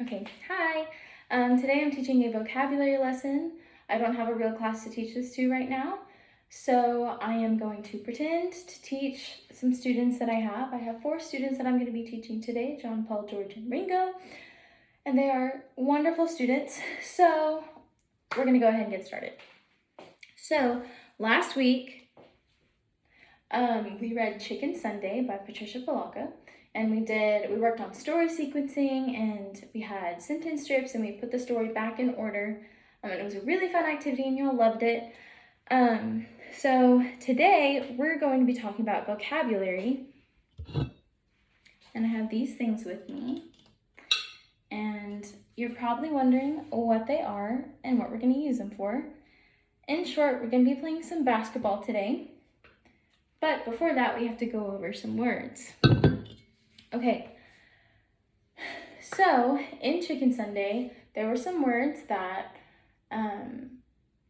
Okay, hi. Today I'm teaching a vocabulary lesson. I don't have a real class to teach this to right now, so I am going to pretend to teach some students that I have. I have 4 students that I'm going to be teaching today, John, Paul, George, and Ringo, and they are wonderful students, so we're going to go ahead and get started. So, last week, we read Chicken Sunday by Patricia Polacca, and we worked on story sequencing, and we had sentence strips, and we put the story back in order. And it was a really fun activity, and y'all loved it. So today we're going to be talking about vocabulary, and I have these things with me, and you're probably wondering what they are and what we're going to use them for. In short, we're going to be playing some basketball today. But before that, we have to go over some words. Okay, so in Chicken Sunday, there were some words that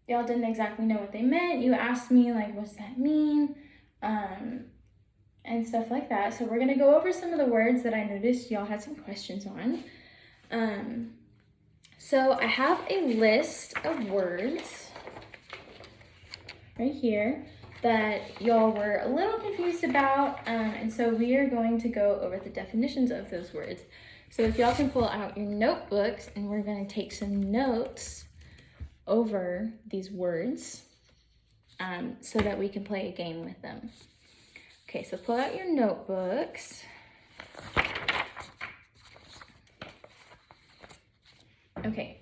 y'all didn't exactly know what they meant. You asked me, like, what's that mean? And stuff like that. So we're going to go over some of the words that I noticed y'all had some questions on. So I have a list of words right here that y'all were a little confused about, and so we are going to go over the definitions of those words. So if y'all can pull out your notebooks, and we're going to take some notes over these words so that we can play a game with them. Okay, so pull out your notebooks. Okay.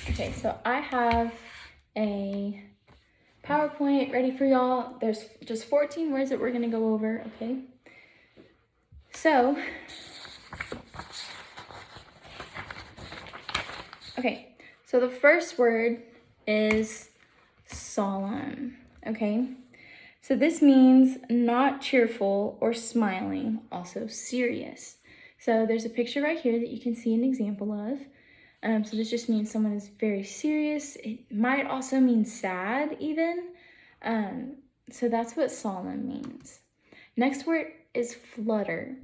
Okay, so I have a PowerPoint ready for y'all. There's just 14 words that we're gonna go over, okay? So, so the first word is solemn, okay? So this means not cheerful or smiling, also serious. So there's a picture right here that you can see an example of. So this just means someone is very serious. It might also mean sad even. So that's what solemn means. Next word is flutter.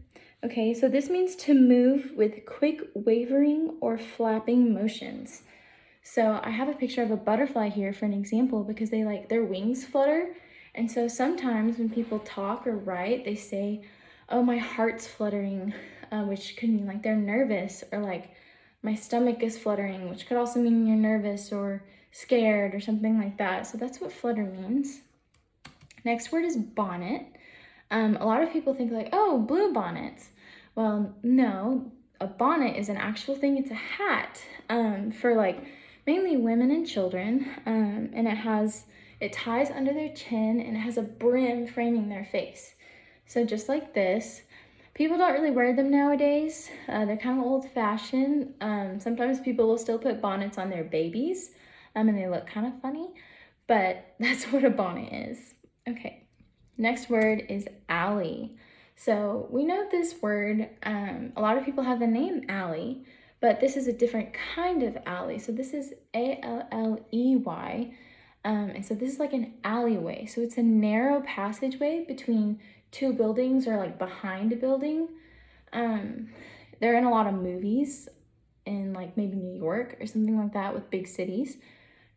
Okay, so this means to move with quick wavering or flapping motions. So I have a picture of a butterfly here for an example because their wings flutter. And so sometimes when people talk or write, they say, oh, my heart's fluttering, which could mean like they're nervous, or like my stomach is fluttering, which could also mean you're nervous or scared or something like that. So that's what flutter means. Next word is bonnet. A lot of people think like, oh, blue bonnets. Well, no, a bonnet is an actual thing. It's a hat for like mainly women and children, and it ties under their chin, and it has a brim framing their face. So just like this. People don't really wear them nowadays. They're kind of old-fashioned. Sometimes people will still put bonnets on their babies, and they look kind of funny, but that's what a bonnet is. Okay, next word is alley. So we know this word, a lot of people have the name Allie, but this is a different kind of alley. So this is A-L-L-E-Y, and so this is like an alleyway. So it's a narrow passageway between 2 buildings or like behind a building. They're in a lot of movies in like maybe New York or something like that with big cities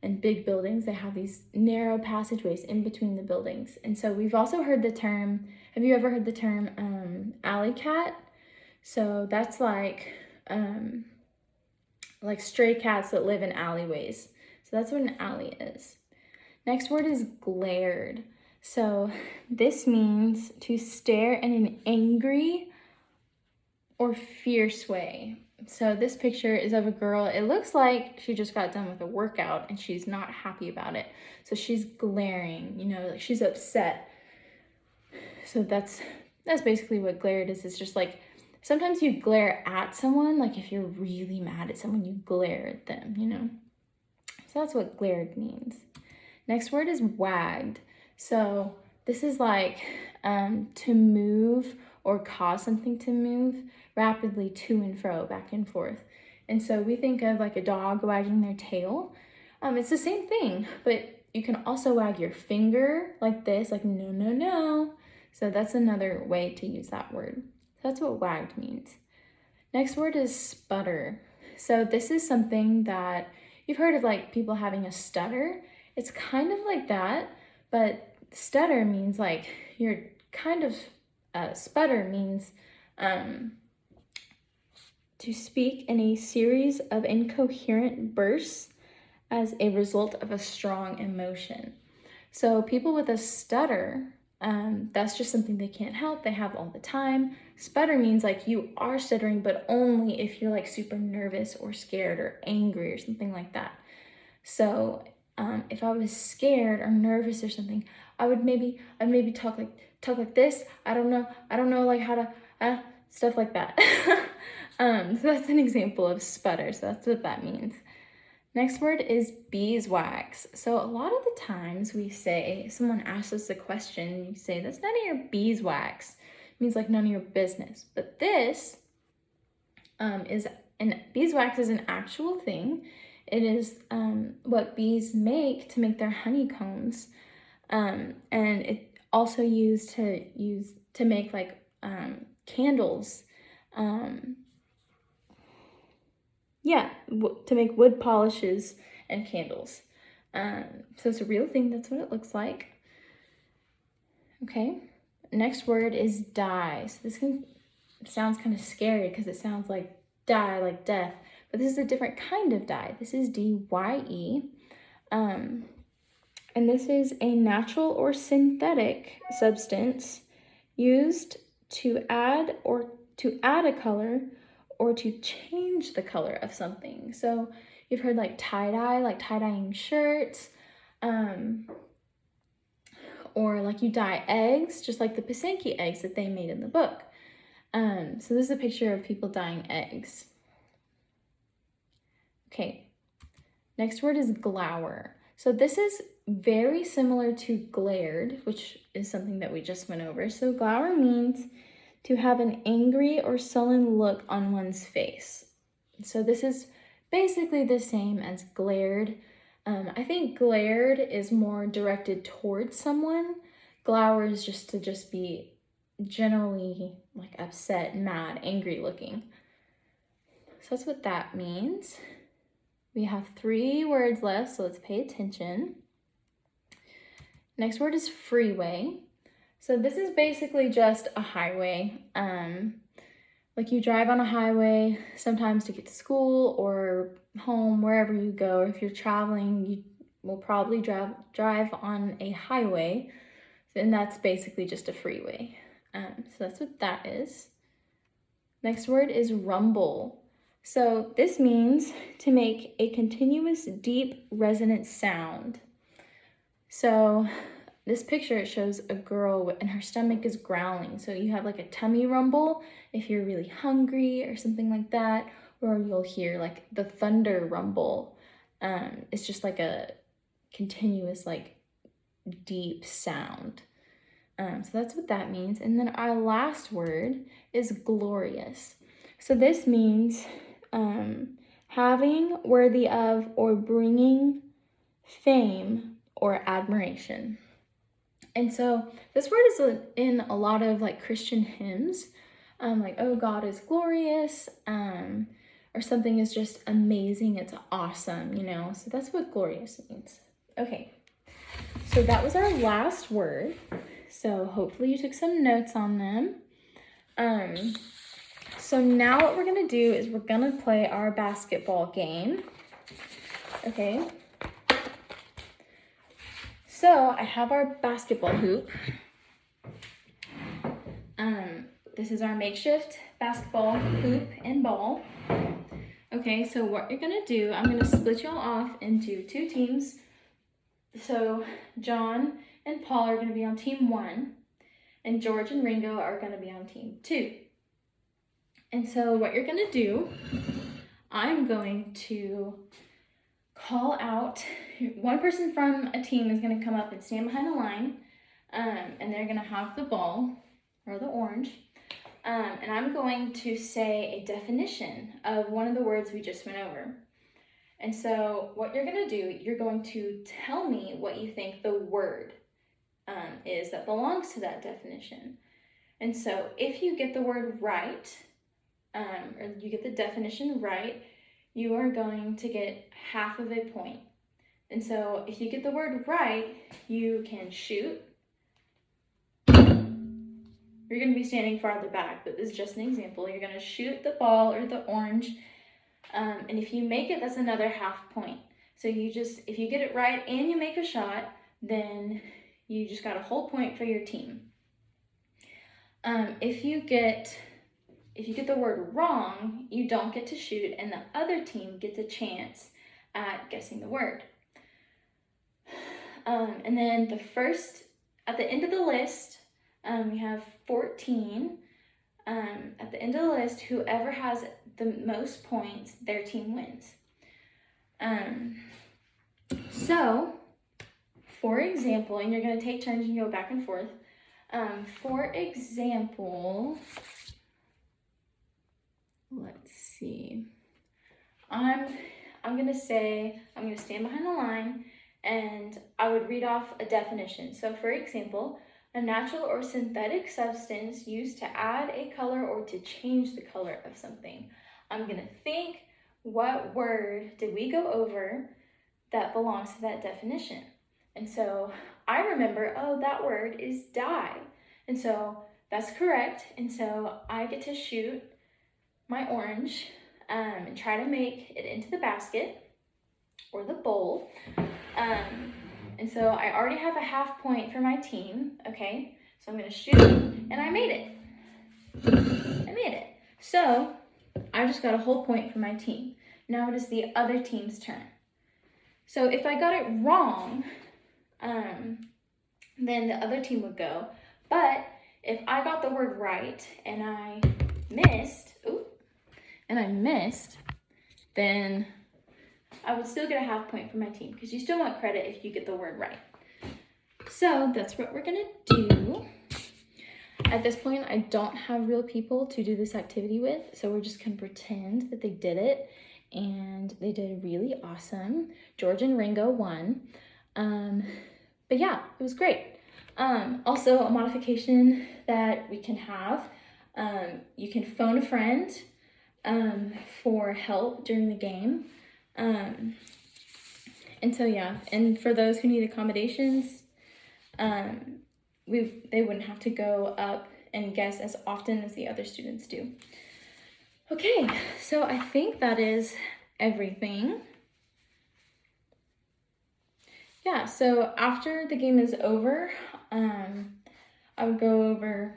and big buildings. They have these narrow passageways in between the buildings. And so we've also heard the term, have you ever heard the term alley cat? So that's like stray cats that live in alleyways. So that's what an alley is. Next word is glared. So this means to stare in an angry or fierce way. So this picture is of a girl. It looks like she just got done with a workout and she's not happy about it. So she's glaring, like she's upset. So that's basically what glared is. It's just like sometimes you glare at someone, like if you're really mad at someone, you glare at them, So that's what glared means. Next word is wagged. So this is like to move or cause something to move rapidly to and fro, back and forth. And so we think of like a dog wagging their tail. It's the same thing, but you can also wag your finger like this, like no, no, no. So that's another way to use that word. That's what wagged means. Next word is sputter. So this is something that you've heard of, like people having a stutter. It's kind of like that, but stutter means like you're kind of, sputter means to speak in a series of incoherent bursts as a result of a strong emotion. So people with a stutter, that's just something they can't help. They have all the time. Sputter means like you are stuttering, but only if you're like super nervous or scared or angry or something like that. So if I was scared or nervous or something, I'd maybe talk like this. I don't know like how to stuff like that. So that's an example of sputter. So that's what that means. Next word is beeswax. So a lot of the times we say, someone asks us a question, you say, that's none of your beeswax. It means like none of your business. But this beeswax is an actual thing. It is what bees make to make their honeycombs. And it also used to make like candles. To make wood polishes and candles. So it's a real thing. That's what it looks like. Okay. Next word is dye. So this sounds kind of scary because it sounds like die, like death. But this is a different kind of dye. This is dye. And this is a natural or synthetic substance used to add a color or to change the color of something. So you've heard like tie-dye, like tie-dyeing shirts, or like you dye eggs, just like the Pisanki eggs that they made in the book. So this is a picture of people dyeing eggs. Okay, next word is glower. So this is very similar to glared, which is something that we just went over. So glower means to have an angry or sullen look on one's face. So this is basically the same as glared. I think glared is more directed towards someone. Glower is just be generally like upset, mad, angry looking. So that's what that means. We have 3 words left, so let's pay attention. Next word is freeway. So this is basically just a highway. Like you drive on a highway sometimes to get to school or home, wherever you go. Or if you're traveling, you will probably drive on a highway. And that's basically just a freeway. So that's what that is. Next word is rumble. So this means to make a continuous, deep, resonant sound. So this picture, it shows a girl and her stomach is growling. So you have like a tummy rumble if you're really hungry or something like that, or you'll hear like the thunder rumble. It's just like a continuous, like deep sound. So that's what that means. And then our last word is glorious. So this means having, worthy of, or bringing fame or admiration. And so this word is in a lot of like Christian hymns, like, oh, God is glorious, or something is just amazing, it's awesome, So that's what glorious means. Okay, so that was our last word. So hopefully you took some notes on them. So now what we're gonna do is we're gonna play our basketball game. Okay. So I have our basketball hoop. This is our makeshift basketball hoop and ball. Okay, so what you're gonna do, I'm gonna split y'all off into 2 teams. So John and Paul are gonna be on team 1, and George and Ringo are gonna be on team 2. And so what you're gonna do, I'm going to call out, one person from a team is gonna come up and stand behind the line, and they're gonna have the ball, or the orange, and I'm going to say a definition of one of the words we just went over. And so what you're gonna do, you're going to tell me what you think the word is that belongs to that definition. And so if you get the word right, or you get the definition right, you are going to get half of a point. And so if you get the word right, you can shoot. You're going to be standing farther back, but this is just an example. You're going to shoot the ball or the orange, and if you make it, that's another half point. So if you get it right and you make a shot, then you just got a whole point for your team. If you get the word wrong, you don't get to shoot, and the other team gets a chance at guessing the word. And then at the end of the list, we have 14. At the end of the list, whoever has the most points, their team wins. So, for example, and you're going to take turns and go back and forth. For example, let's see. I'm going to stand behind the line, and I would read off a definition. So, for example, a natural or synthetic substance used to add a color or to change the color of something. I'm going to think, what word did we go over that belongs to that definition? And so I remember, that word is dye. And so that's correct. And so I get to shoot my orange and try to make it into the basket or the bowl. And so I already have a half point for my team, okay? So I'm going to shoot, and I made it. So I just got a whole point for my team. Now it is the other team's turn. So if I got it wrong, then the other team would go. But if I got the word right and I missed, then I would still get a half point for my team, because you still want credit if you get the word right. So that's what we're gonna do. At this point, I don't have real people to do this activity with, so we're just gonna pretend that they did it, and they did really awesome. George and Ringo won. But yeah, it was great. Also, a modification that we can have, you can phone a friend for help during the game. And so yeah, and for those who need accommodations, they wouldn't have to go up and guess as often as the other students do. Okay, so I think that is everything. Yeah, so after the game is over, I would go over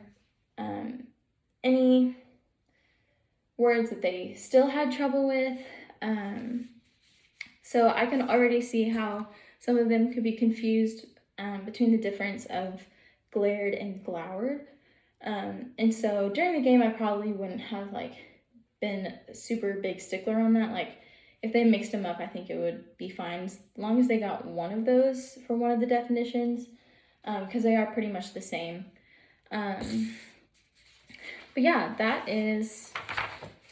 any words that they still had trouble with. So I can already see how some of them could be confused between the difference of glared and glowered. And so during the game, I probably wouldn't have been a super big stickler on that. If they mixed them up, I think it would be fine as long as they got one of those for one of the definitions, because they are pretty much the same. But yeah, that's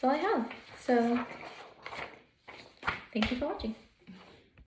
all I have. So thank you for watching.